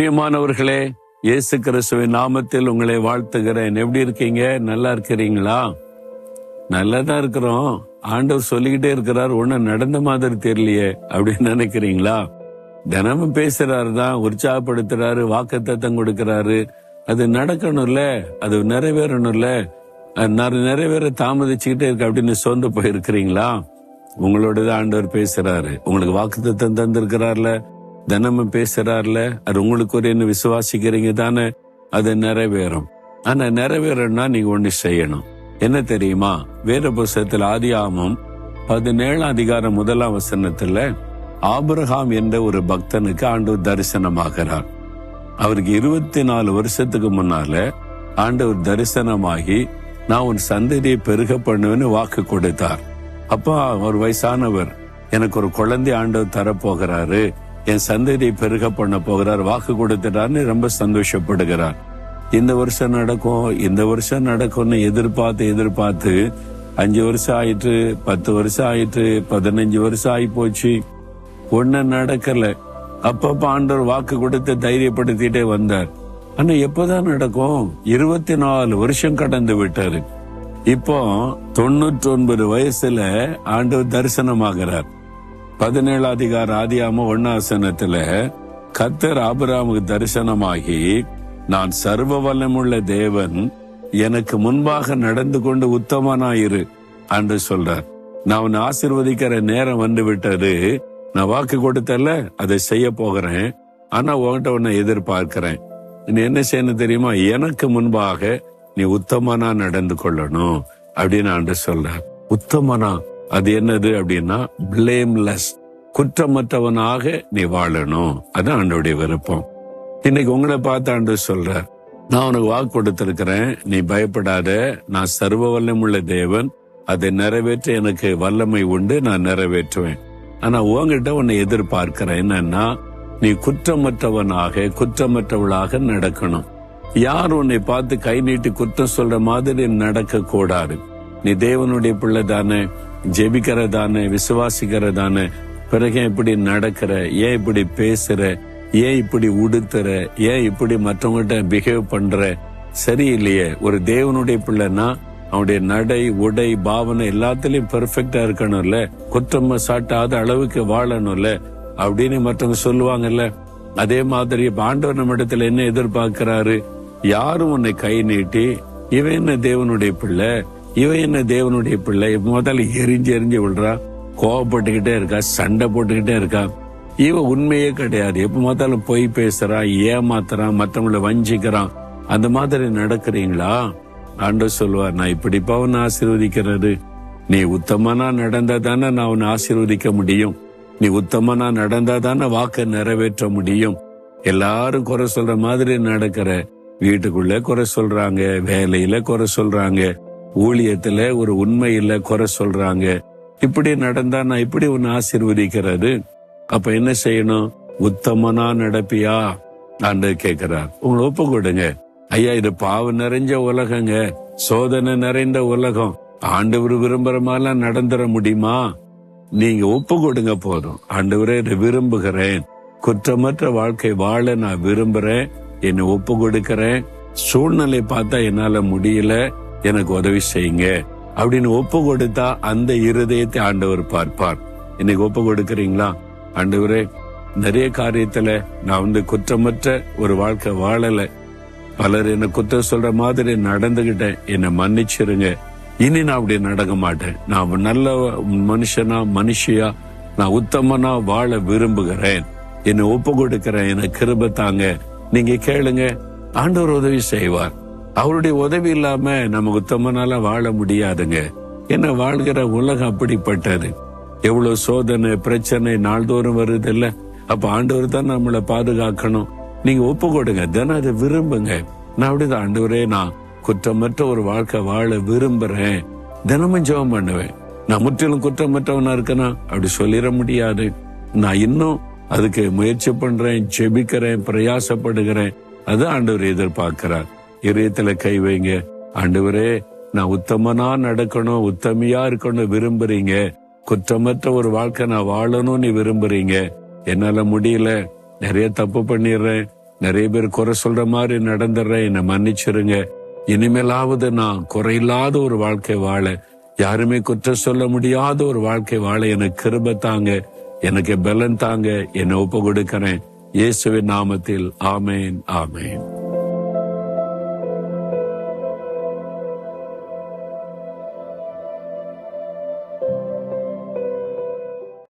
பிரியமானவர்களே, இயேசு கிறிஸ்துவின் நாமத்தில் உங்களை வாழ்த்துகிறேன். எப்படி இருக்கீங்க? நல்லா இருக்கிறீங்களா? நல்லதான் இருக்கிறோம். ஆண்டவர் சொல்லிக்கிட்டே இருக்கிறார், ஒன்னும் நடந்த மாதிரி தெரியலையே அப்படின்னு நினைக்கிறீங்களா? தினமும் பேசுறாரு தான், உற்சாகப்படுத்துறாரு, வாக்குத்தத்தம் கொடுக்கிறாரு. அது நடக்கணும்ல, அது நிறைவேறணும்ல. நிறைவேற தாமதிச்சுக்கிட்டே இருக்கு அப்படின்னு சோர்ந்து போயிருக்கிறீங்களா? உங்களோடதான் ஆண்டவர் பேசுறாரு. உங்களுக்கு வாக்குத்தத்தம் தந்திருக்கிறார்ல, தினமும் பேசுறாருல, அது உங்களுக்கு ஒரு என்ன விசுவாசிக்கிறீங்க தானே, அது நிறைவேறும். ஆனா நிறைவேறணும்னா நீங்க ஒண்ணு செய்யணும். என்ன தெரியுமா? வேத புஸ்தகத்தில் ஆதியாகமம் 17 அதிகாரம் 1 வசனத்துல ஆபிரகாம் என்ற ஒரு பக்தனுக்கு ஆண்டவர் தரிசனமாகிறார். அவருக்கு 24 வருஷத்துக்கு முன்னால ஆண்டவர் தரிசனமாகி, நான் உன் சந்ததியை பெருக பண்ணுவேன்னு வாக்கு கொடுத்தார். அப்பா ஒரு வயசானவர், எனக்கு ஒரு குழந்தை ஆண்டவர் தரப்போகிறாரு, என் சந்ததியை பெருக பண்ண போகிறார், வாக்கு கொடுத்துட்டார்னு ரொம்ப சந்தோஷப்படுகிறார். இந்த வருஷம் நடக்கும், இந்த வருஷம் நடக்கும்னு எதிர்பார்த்து 5 வருஷம் ஆயிட்டு, 10 வருஷம் ஆயிட்டு, 15 வருஷம் ஆகி போச்சு, ஒன்னும் நடக்கல. அப்பப்ப ஆண்டவர் வாக்கு கொடுத்து தைரியப்படுத்திட்டே வந்தார். ஆனா எப்பதான் நடக்கும்? 24 வருஷம் கடந்து விட்டாரு. இப்போ 99 வயசுல ஆண்டவர் தரிசனமாகிறார். 17 அதிகார ஆதியாகமம் 1 வசனத்துல கர்த்தர் ஆபிரகாமுக்கு தரிசனமாகி, நான் சர்வ வல்லமுள்ள தேவன், எனக்கு முன்பாக நடந்து கொண்டு உத்தமனாயிரு என்று சொல்றார். நான் உன்னை ஆசீர்வதிக்கிற நேரம் வந்து விட்டது. நான் வாக்கு கொடுத்தல, அதை செய்ய போகிறேன். ஆனா உன்கிட்ட உன்னை எதிர்பார்க்கிறேன். நீ என்ன செய்யணும் தெரியுமா? எனக்கு முன்பாக நீ உத்தமனா நடந்து கொள்ளணும் அப்படின்னு ஆண்டவர் சொல்றார். உத்தமனா அது என்னது அப்படின்னா, பிளேம்லெஸ், குற்றமற்றவனாக நீ வாழணும். அதான் ஆண்டவருடைய விருப்பம். இன்னைக்கு உங்களை பார்த்து ஆண்டவர் சொல்றார், நான் உனக்கு வாக்கு கொடுத்திருக்கிறேன், நீ பயப்படாத, நான் சர்வ வல்லமுள்ள தேவன், அதை நிறைவேற்ற எனக்கு வல்லமை உண்டு, நான் நிறைவேற்றுவேன். ஆனா உன்கிட்ட உன்னை எதிர்பார்க்கிறேன். என்னன்னா, நீ குற்றமற்றவனாக குற்றமற்றவளாக நடக்கணும். யார் உன்னை பார்த்து கை நீட்டி குற்றம் சொல்ற மாதிரி நடக்க கூடாது. நீ தேவனுடைய பிள்ளை தானே, ஜெபிக்கிறதானே, விசுவாசிக்கிறதானே, பிறகு இப்படி நடக்கிற, ஏன் இப்படி பேசுற, ஏன் இப்படி உடுத்துற, ஏன் இப்படி மற்றவங்ககிட்ட பிஹேவ் பண்ற, சரியில்லையே. ஒரு தேவனுடைய பிள்ளைன்னா அவனுடைய நடை, உடை, பாவனை எல்லாத்திலயும் பெர்ஃபெக்டா இருக்கணும்ல, குற்றம் சாட்டாத அளவுக்கு வாழணும்ல அப்படின்னு மற்றவங்க சொல்லுவாங்கல்ல. அதே மாதிரி ஆண்டவர் நம்ம இடத்துல என்ன எதிர்பார்க்கிறாரு? யாரும் உன்னை கை நீட்டி, இவன் என்ன தேவனுடைய பிள்ளை, இவன் என்ன தேவனுடைய பிள்ளை, முதல்ல எரிஞ்சு விடுறா, கோவப்பட்டுக்கிட்டே இருக்கா, சண்டை போட்டுக்கிட்டே இருக்கா, இவன் உண்மையே கிடையாது, எப்ப பார்த்தாலும் பொய் பேசுறான், ஏமாத்துறான், மற்றவங்களை வஞ்சிக்கிறான், அந்த மாதிரி நடக்கிறீங்களா? ஆண்டவர் சொல்லுவார், நான் இப்படிப்பா உன்னை ஆசீர்வதிக்கிறது. நீ உத்தமனா நடந்தா தானே நான் உன்னை ஆசீர்வதிக்க முடியும். நீ உத்தமனா நடந்தா தானே வாக்க நிறைவேற்ற முடியும். எல்லாரும் குறை சொல்ற மாதிரி நடக்கிற, வீட்டுக்குள்ள குறை சொல்றாங்க, வேலையில குறை சொல்றாங்க, ஊழியத்துல ஒரு உண்மையில குறை சொல்றாங்க. இப்படி நடந்தா நான் இப்படி உன்னை ஆசீர்வதிக்கிறது. அப்ப என்ன செய்யணும்? உத்தமனா நடப்பியா ஆண்டவர் கேட்கிறார். உங்களை ஒப்பு கொடுங்க. ஐயா, இது பாவம் நிறைஞ்ச உலகங்க, சோதனை நிறைந்த உலகம், ஆண்டவர் விரும்புற மாதிரிலாம் நடந்துட முடியுமா? நீங்க ஒப்பு கொடுங்க போதும். ஆண்டவரே, விரும்புகிறேன், குற்றமற்ற வாழ்க்கை வாழ நான் விரும்புறேன், என்னை ஒப்பு கொடுக்கிறேன், சூழ்நிலை பார்த்தா என்னால முடியல, எனக்கு உதவி செய்யுங்க அப்படின்னு ஒப்பு கொடுத்தா அந்த இருதயத்தை ஆண்டவர் பார்ப்பார். இன்னைக்கு ஒப்பு கொடுக்கறீங்களா? ஆண்டவரே, நிறைய காரியத்துல நான் குற்றமற்ற ஒரு வாழ்க்கை வாழல, பலர் என்ன குற்றம் சொல்ற மாதிரி நடந்துகிட்டேன், என்னை மன்னிச்சிருங்க, இனி நான் அப்படி நடக்க மாட்டேன், நான் நல்ல மனுஷனா மனுஷியா நான் உத்தமனா வாழ விரும்புகிறேன், என்னை ஒப்பு கொடுக்கிறேன், எனக்கு கிருபை தாங்க. நீங்க கேளுங்க, ஆண்டவர் உதவி செய்வார். அவருடைய உதவி இல்லாம நம்ம உத்தமனால வாழ முடியாதுங்க. என்ன, வாழ்கிற உலகம் அப்படிப்பட்டது. எவ்வளவு சோதனை பிரச்சனை நாள்தோறும் வருது இல்ல. அப்ப ஆண்டவர் தான் நம்மளை பாதுகாக்கணும். நீங்க ஒப்பு கொடுங்க, தினம் அதை விரும்புங்க. நான் அப்படிதான், ஆண்டவரே, நான் குற்றமற்ற ஒரு வாழ்க்கை வாழ விரும்புறேன், தினமும் ஜெபம் பண்ணுவேன். நான் முற்றிலும் குற்றமற்றவனா இருக்கனா அப்படி சொல்லிட முடியாது. நான் இன்னும் அதுக்கு முயற்சி பண்றேன், ஜெபிக்கிறேன், பிரயாசப்படுகிறேன். அது ஆண்டவர் எதிர்பார்க்கிறார். இதயத்துல கை வைங்க. ஆண்டவரே, நான் உத்தமனா நடக்கணும், உத்தமியா இருக்கணும் விரும்புறீங்க, குற்றமற்ற ஒரு வாழ்க்கை நான் வாழணும்னு விரும்புறீங்க. என்னால முடியல, நிறைய தப்பு பண்ணிடுறேன், நிறைய பேர் குறை சொல்ற மாதிரி நடந்துடுறேன், என்னை மன்னிச்சிருங்க. இனிமேலாவது நான் குறையில்லாத ஒரு வாழ்க்கை வாழ, யாருமே குற்றம் சொல்ல முடியாத ஒரு வாழ்க்கை வாழ எனக்கு கிருபை தாங்க, எனக்கு பலன் தாங்க. என்னை ஒப்பு கொடுக்கிறேன். இயேசுவின் நாமத்தில் ஆமேன், ஆமேன்.